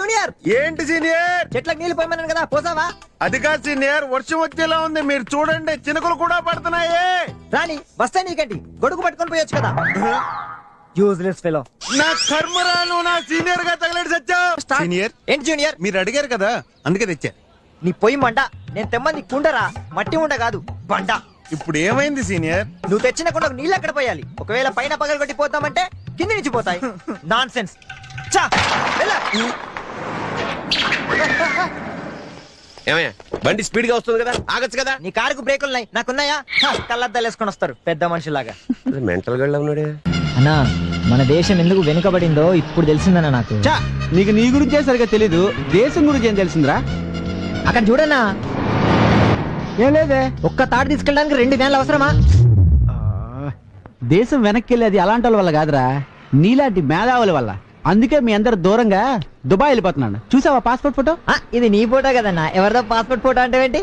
Junior ఏంటి senior? చెట్లకు నీళ్లు పోయమన్నాను కదా, పోసావా? అది కాదు సీనియర్, వర్షం వచ్చేలా ఉంది. మీరు చూడండి, చినుకులు కూడా పడుతున్నాయి. రాని వస్తే నీకండి, గొడుగు పట్టుకొని పోయొచ్చు కదా. Useless fellow. నా కర్మరాను నా సీనియర్ గా తగలడి సచ్చావు. సీనియర్ ఏంటి జూనియర్? మీరు అడిగారు కదా, అందుకే తెచ్చా. నీ పొయ్యి మంట, నేను తెమ్మంది కుండరా, మట్టి ఉండ కాదు బండ. ఇప్పుడు ఏమైంది సీనియర్? నువ్వు తెచ్చిన కుండకు నీళ్ళు ఎక్కడ పోయాలి? ఒకవేళ పైన పగలు కొట్టి పోతామంటే కింద నుంచి పోతాయి. Non sense. ఏమయ్యా, బండి స్పీడ్ గా వస్తుంది కదా, ఆగచ్చు కదా. నీ కారుకు బ్రేకులు ఉన్నాయి, నాకున్నాయా? కళ్ళద్దాలు వేసుకొని వస్తారు పెద్ద మనుషులాగా. మెంటల్ గళ్ళ ఉన్నాడే. అన్నా, మన దేశం ఎందుకు వెనుకబడిందో ఇప్పుడు తెలిసిందన్నా నాకు. నీకు నీ గురించే సరిగా తెలీదు, దేశం గురించి ఏం తెలిసిందిరా? అక్కడ చూడన్నా, ఏం లేదే. ఒక్క తాడు తీసుకెళ్ళడానికి 2 వ్యాన్లు అవసరమా? దేశం వెనక్కి వెళ్ళేది అలాంటి వాళ్ళ వల్ల కాదురా, నీలాంటి మేధావుల వల్ల. అందుకే మీ అందరు దూరంగా దుబాయ్ వెళ్ళిపోతున్నాడు. చూసావా పాస్పోర్ట్ ఫోటో? ఇది నీ ఫోటో కదన్నా, ఎవరిదో పాస్పోర్ట్ ఫోటో అంటే ఏంటి?